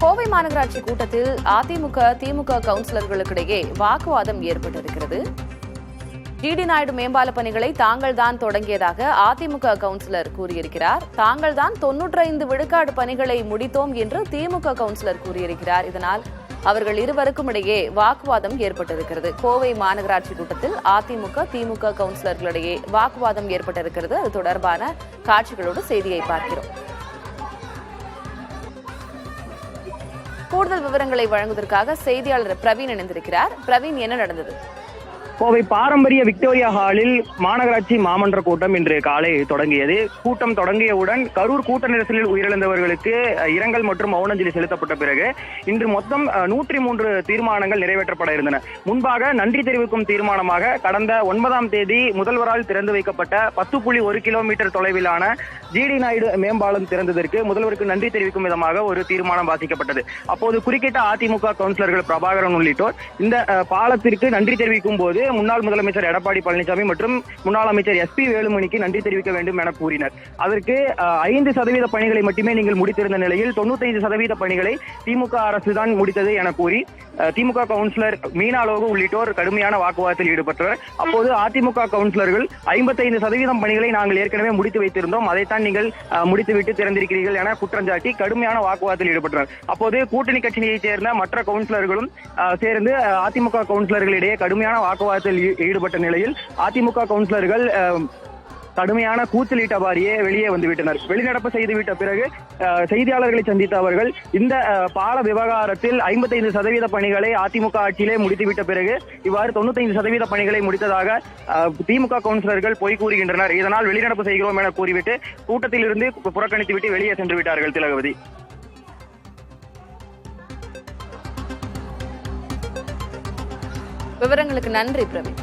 கோவை மாநகராட்சி கூட்டத்தில் அதிமுக திமுக கவுன்சிலர்களுக்கிடையே வாக்குவாதம் ஏற்பட்டிருக்கிறது. ஜிடி நாயுடு மேம்பால பணிகளை தாங்கள் தான் தொடங்கியதாக அதிமுக கவுன்சிலர் கூறியிருக்கிறார். தாங்கள் தான் 95 விழுக்காடு பணிகளை முடித்தோம் என்று திமுக கவுன்சிலர் கூறியிருக்கிறார். இதனால் அவர்கள் இருவருக்கும் இடையே வாக்குவாதம் ஏற்பட்டிருக்கிறது. கோவை மாநகராட்சி கூட்டத்தில் அதிமுக திமுக கவுன்சிலர்களிடையே வாக்குவாதம் ஏற்பட்டிருக்கிறது. அது தொடர்பான காட்சிகளோடு செய்தியை பார்க்கிறோம். கூடுதல் விவரங்களை வழங்குவதற்காக செய்தியாளர் பிரவீன் இணைந்திருக்கிறார். பிரவீன், என்ன நடந்தது? கோவை பாரம்பரிய விக்டோரியா ஹாலில் மாநகராட்சி மாமன்ற கூட்டம் இன்று காலை தொடங்கியது. கூட்டம் தொடங்கியவுடன் கரூர் கூட்ட நெரிசலில் உயிரிழந்தவர்களுக்கு இரங்கல் மற்றும் மௌனஞ்சலி செலுத்தப்பட்ட பிறகு இன்று மொத்தம் 103 தீர்மானங்கள் நிறைவேற்றப்பட இருந்தன. முன்பாக நன்றி தெரிவிக்கும் தீர்மானமாக கடந்த 9ஆம் தேதி முதல்வரால் திறந்து வைக்கப்பட்ட 10.1 கிலோமீட்டர் தொலைவிலான ஜிடி நாயுடு மேம்பாலம் திறந்ததற்கு முதல்வருக்கு நன்றி தெரிவிக்கும் விதமாக ஒரு தீர்மானம் வாசிக்கப்பட்டது. அப்போது குறுக்கிட்ட அதிமுக கவுன்சிலர்கள் பிரபாகரன் உள்ளிட்டோர் இந்த பாலத்திற்கு நன்றி தெரிவிக்கும் போது முன்னாள் முதலமைச்சர் எடப்பாடி பழனிசாமி மற்றும் முன்னாள் அமைச்சர் SP வேலுமணிக்கு நன்றி தெரிவிக்க வேண்டும் என கூறினர். அதற்கு 5% பணிகளை மட்டுமே நீங்கள் முடித்திருந்த நிலையில் 95% பணிகளை திமுக அரசு தான் முடித்தது என கூறி திமுக கவுன்சிலர் மீனாலோகு உள்ளிட்டோர் கடுமையான வாக்குவாதத்தில் ஈடுபட்டனர். அப்போது அதிமுக கவுன்சிலர்கள் 55% பணிகளை நாங்கள் ஏற்கனவே முடித்து வைத்திருந்தோம், அதைத்தான் நீங்கள் முடித்துவிட்டு திறந்திருக்கிறீர்கள் என குற்றஞ்சாட்டி கடுமையான வாக்குவாதத்தில் ஈடுபட்டனர். அப்போது கூட்டணி கட்சியைச் சேர்ந்த மற்ற கவுன்சிலர்களும் சேர்ந்து அதிமுக கவுன்சிலர்களிடையே கடுமையான வாக்குவாதத்தில் ஈடுபட்ட நிலையில் அதிமுக கவுன்சிலர்கள் கடுமையான கூச்சலிட்டவாரியே வெளியே வந்துவிட்டனர். வெளிநடப்பு செய்துவிட்ட பிறகு செய்தியாளர்களை சந்தித்த அவர்கள் இந்த பால விவகாரத்தில் 55% பணிகளை அதிமுக ஆட்சியிலே முடித்துவிட்ட பிறகு இவ்வாறு 95% பணிகளை முடித்ததாக திமுக கவுன்சிலர்கள் பொய் கூறுகின்றனர். இதனால் வெளிநடப்பு செய்கிறோம் என கூறிவிட்டு கூட்டத்தில் இருந்து புறக்கணித்துவிட்டு வெளியே சென்று விட்டார்கள். திலகவதி, விவரங்களுக்கு நன்றி பிரவீன்.